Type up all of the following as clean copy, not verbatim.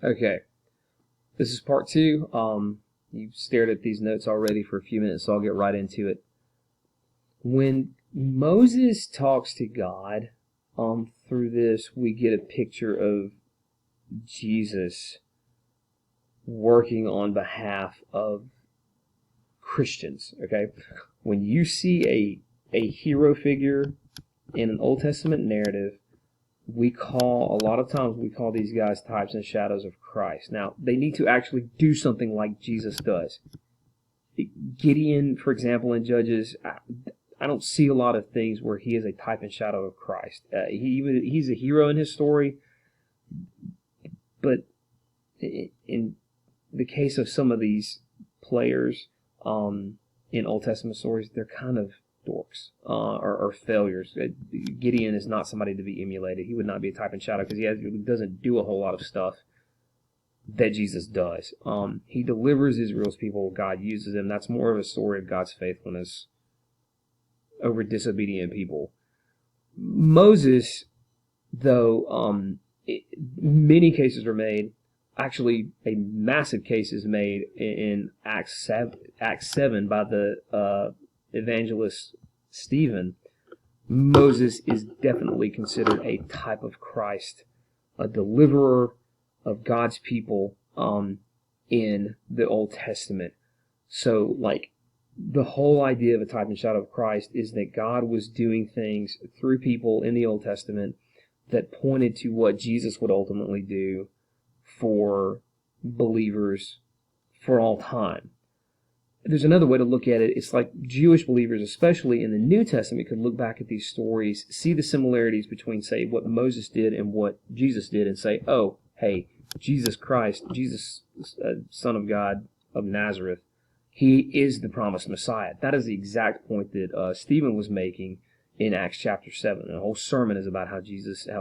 Okay, this is part two. You've stared at these notes already for a few minutes, so I'll get right into it. When Moses talks to God, through this, we get a picture of Jesus working on behalf of Christians. Okay, when you see a hero figure in an Old Testament narrative, a lot of times we call these guys types and shadows of Christ. Now, they need to actually do something like Jesus does. Gideon, for example, in Judges, I don't see a lot of things where he is a type and shadow of Christ. He's a hero in his story, but in the case of some of these players in Old Testament stories, they're kind of dorks or failures. Gideon is not somebody to be emulated. He would not be a type and shadow because he doesn't do a whole lot of stuff that Jesus does. He delivers Israel's people. God uses them. That's more of a story of God's faithfulness over disobedient people. Moses, though, many cases are made. Actually, a massive case is made in Acts 7 by the evangelist Stephen. Moses is definitely considered a type of Christ, a deliverer of God's people in the Old Testament. So, the whole idea of a type and shadow of Christ is that God was doing things through people in the Old Testament that pointed to what Jesus would ultimately do for believers for all time. There's another way to look at it. It's like Jewish believers, especially in the New Testament, could look back at these stories, see the similarities between, say, what Moses did and what Jesus did, and say, oh, hey, Jesus Christ, Jesus, Son of God of Nazareth, he is the promised Messiah. That is the exact point that Stephen was making in Acts chapter 7. The whole sermon is about how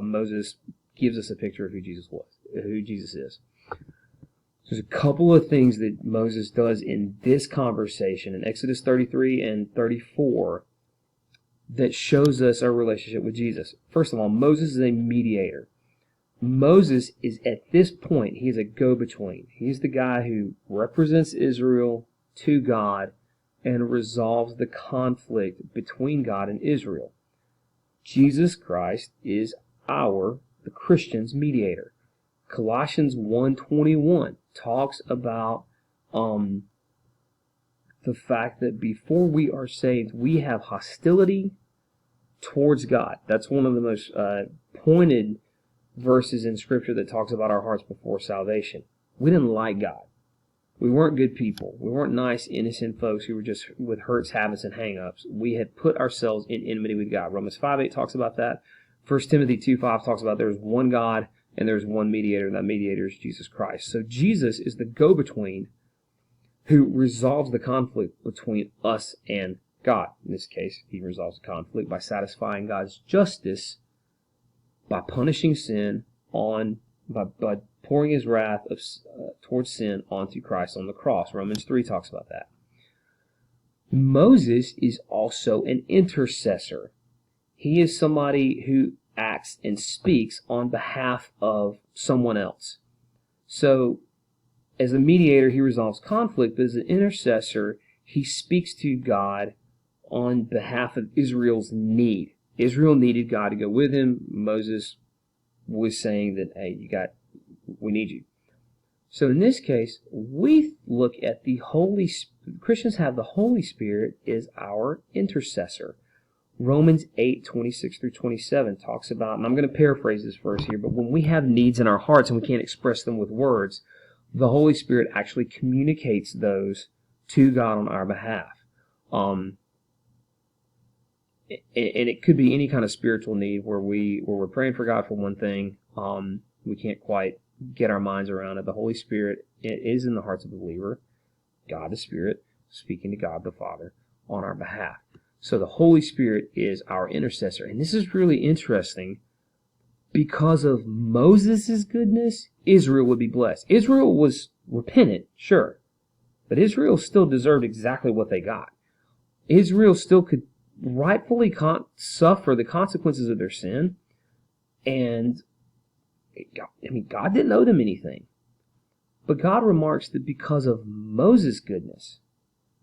Moses gives us a picture of who Jesus is. There's a couple of things that Moses does in this conversation in Exodus 33 and 34 that shows us our relationship with Jesus. First of all, Moses is a mediator. Moses is, at this point, he is a go-between. He's the guy who represents Israel to God and resolves the conflict between God and Israel. Jesus Christ is the Christian's mediator. Colossians 1:21 talks about the fact that before we are saved, we have hostility towards God. That's one of the most pointed verses in Scripture that talks about our hearts before salvation. We didn't like God. We weren't good people. We weren't nice, innocent folks who were just with hurts, habits, and hang-ups. We had put ourselves in enmity with God. Romans 5:8 talks about that. 1 Timothy 2:5 talks about there's one God and there's one mediator, and that mediator is Jesus Christ. So Jesus is the go-between who resolves the conflict between us and God. In this case, he resolves the conflict by satisfying God's justice, by punishing sin by pouring his wrath towards sin onto Christ on the cross. Romans 3 talks about that. Moses is also an intercessor. He is somebody who acts and speaks on behalf of someone else. So, as a mediator, he resolves conflict, but as an intercessor, he speaks to God on behalf of Israel's need. Israel needed God to go with him. Moses was saying that, hey, we need you. So in this case, we look at Christians have the Holy Spirit as our intercessor. Romans 8:26-27 talks about, and I'm going to paraphrase this verse here, but when we have needs in our hearts and we can't express them with words, the Holy Spirit actually communicates those to God on our behalf. And it could be any kind of spiritual need where we're praying for God for one thing, we can't quite get our minds around it. The Holy Spirit is in the hearts of the believer, God the Spirit, speaking to God the Father on our behalf. So the Holy Spirit is our intercessor. And this is really interesting. Because of Moses' goodness, Israel would be blessed. Israel was repentant, sure. But Israel still deserved exactly what they got. Israel still could rightfully suffer the consequences of their sin. And God didn't owe them anything. But God remarks that because of Moses' goodness,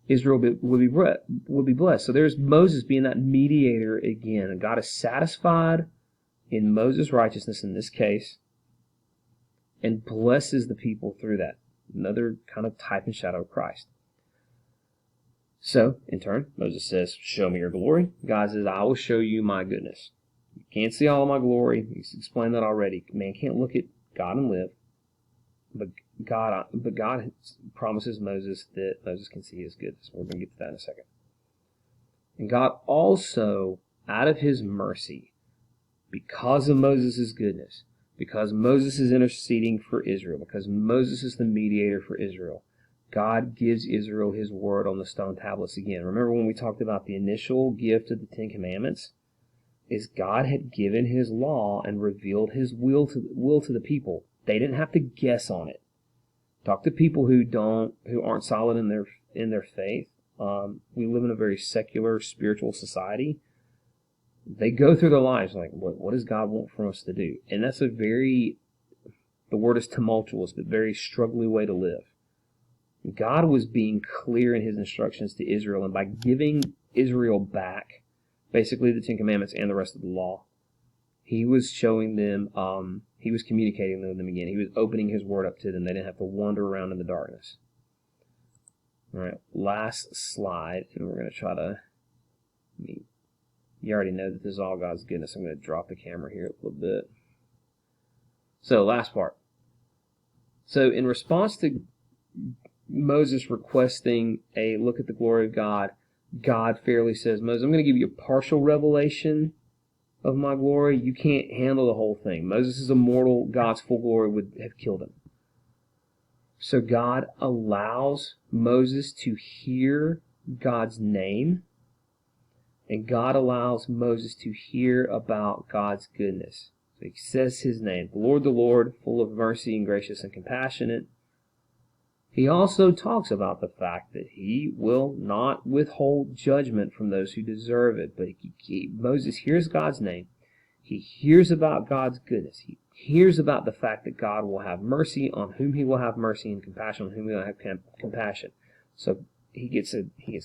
Israel would be blessed. So there's Moses being that mediator again. And God is satisfied in Moses' righteousness in this case and blesses the people through that. Another kind of type and shadow of Christ. So, in turn, Moses says, show me your glory. God says, I will show you my goodness. You can't see all of my glory. He's explained that already. Man can't look at God and live. But God promises Moses that Moses can see his goodness. We're going to get to that in a second. And God also, out of his mercy, because of Moses' goodness, because Moses is interceding for Israel, because Moses is the mediator for Israel, God gives Israel his word on the stone tablets again. Remember when we talked about the initial gift of the Ten Commandments? Is God had given his law and revealed his will to the people. They didn't have to guess on it. Talk to people who aren't solid in their faith. We live in a very secular, spiritual society. They go through their lives like, what does God want from us to do? And that's the word is tumultuous, but very struggling way to live. God was being clear in his instructions to Israel, and by giving Israel back, basically the Ten Commandments and the rest of the law, he was showing them, he was communicating with them again. He was opening his word up to them. They didn't have to wander around in the darkness. All right, last slide, and we're going to try to, you already know that this is all God's goodness. I'm going to drop the camera here a little bit. So, last part. So, in response to Moses requesting a look at the glory of God, God fairly says, Moses, I'm going to give you a partial revelation of my glory. You can't handle the whole thing. Moses is immortal. God's full glory would have killed him. So God allows Moses to hear God's name, and God allows Moses to hear about God's goodness. So he says his name, the Lord, full of mercy and gracious and compassionate. He also talks about the fact that he will not withhold judgment from those who deserve it. But Moses hears God's name. He hears about God's goodness. He hears about the fact that God will have mercy on whom he will have mercy and compassion on whom he will have compassion. So he gets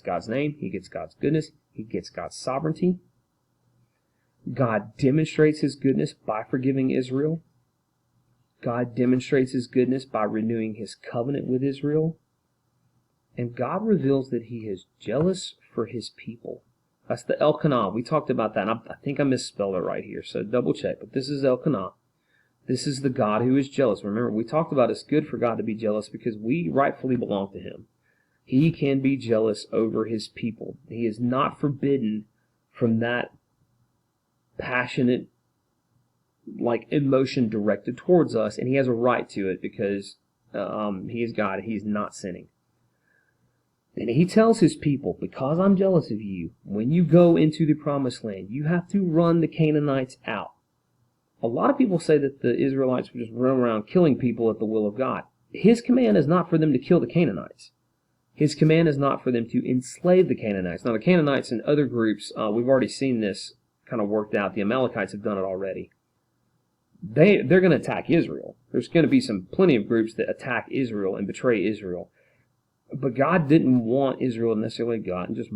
God's name. He gets God's goodness. He gets God's sovereignty. God demonstrates his goodness by forgiving Israel. God demonstrates his goodness by renewing his covenant with Israel. And God reveals that he is jealous for his people. That's the Elkanah. We talked about that. I think I misspelled it right here, so double check. But this is Elkanah. This is the God who is jealous. Remember, we talked about it's good for God to be jealous because we rightfully belong to him. He can be jealous over his people. He is not forbidden from that passionate emotion directed towards us, and he has a right to it because he is God. He's not sinning. And he tells his people, because I'm jealous of you, when you go into the promised land, you have to run the Canaanites out. A lot of people say that the Israelites would just run around killing people at the will of God. His command is not for them to kill the Canaanites. His command is not for them to enslave the Canaanites. Now, the Canaanites and other groups, we've already seen this kind of worked out. The Amalekites have done it already. They're going to attack Israel. There's going to be plenty of groups that attack Israel and betray Israel. But God didn't want Israel to necessarily go out and just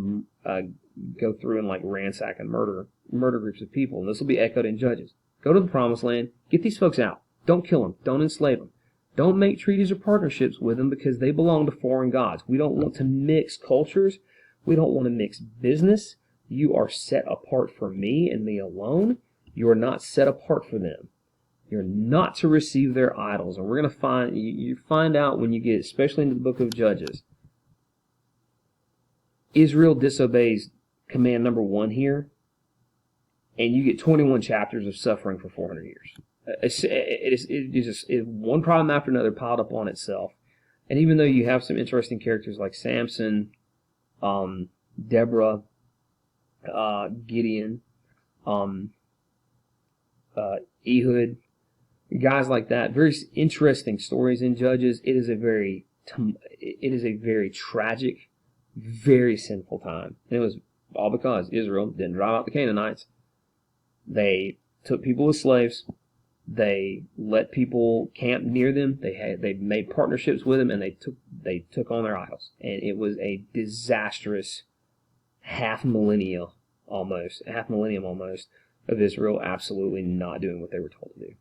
go through and ransack and murder groups of people. And this will be echoed in Judges. Go to the promised land. Get these folks out. Don't kill them. Don't enslave them. Don't make treaties or partnerships with them because they belong to foreign gods. We don't want to mix cultures. We don't want to mix business. You are set apart for me and me alone. You are not set apart for them. You're not to receive their idols. And we're going to you find out when you get, especially into the book of Judges, Israel disobeys command number 1 here, and you get 21 chapters of suffering for 400 years. It is just one problem after another piled up on itself. And even though you have some interesting characters like Samson, Deborah, Gideon, Ehud, guys like that, very interesting stories in Judges. It is a very tragic, very sinful time. And it was all because Israel didn't drive out the Canaanites. They took people as slaves. They let people camp near them. They made partnerships with them, and they took on their idols. And it was a disastrous half millennium almost of Israel absolutely not doing what they were told to do.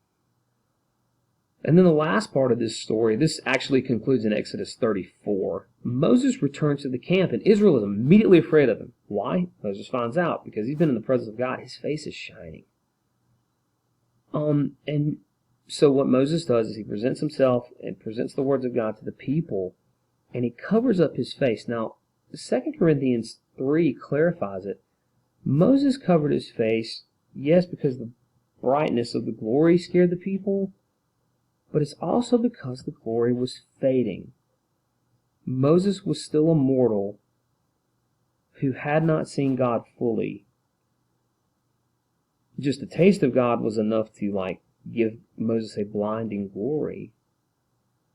And then the last part of this story, this actually concludes in Exodus 34. Moses returns to the camp, and Israel is immediately afraid of him. Why? Moses finds out, because he's been in the presence of God. His face is shining. And so what Moses does is he presents himself and presents the words of God to the people, and he covers up his face. Now, 2 Corinthians 3 clarifies it. Moses covered his face, yes, because the brightness of the glory scared the people, but it's also because the glory was fading. Moses was still a mortal who had not seen God fully. Just a taste of God was enough to give Moses a blinding glory.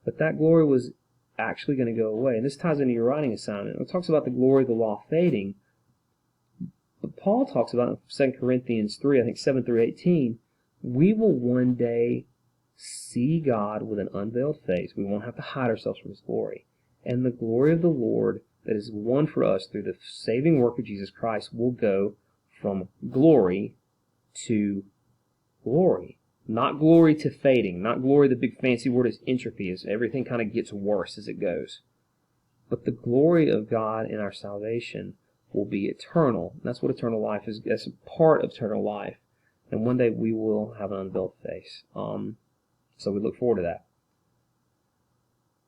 But that glory was actually going to go away. And this ties into your writing assignment. It talks about the glory of the law fading. But Paul talks about in 2 Corinthians 3, I think 7 through 18, we will one day see God with an unveiled face. We won't have to hide ourselves from his glory. And the glory of the Lord that is won for us through the saving work of Jesus Christ will go from glory to glory. Not glory to fading. Not glory, the big fancy word is entropy, as everything kind of gets worse as it goes. But the glory of God in our salvation will be eternal. That's what eternal life is. That's a part of eternal life. And one day we will have an unveiled face. So we look forward to that.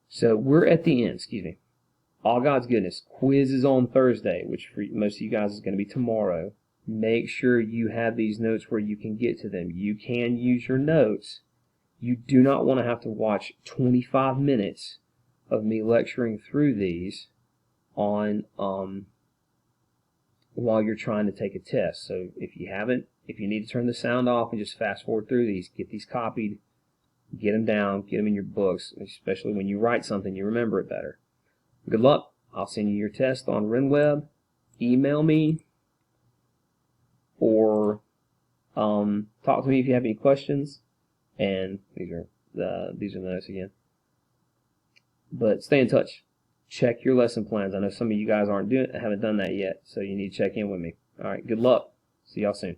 So we're at the end, All God's Goodness. Quiz is on Thursday, which for most of you guys is going to be tomorrow. Make sure you have these notes where you can get to them. You can use your notes. You do not want to have to watch 25 minutes of me lecturing through these on while you're trying to take a test. So if you need to turn the sound off and just fast forward through these, get these copied, get them down, get them in your books, especially when you write something, you remember it better. Good luck. I'll send you your test on RenWeb. Email me or talk to me if you have any questions. And these are the notes again. But stay in touch. Check your lesson plans. I know some of you guys haven't done that yet, so you need to check in with me. All right, good luck. See y'all soon.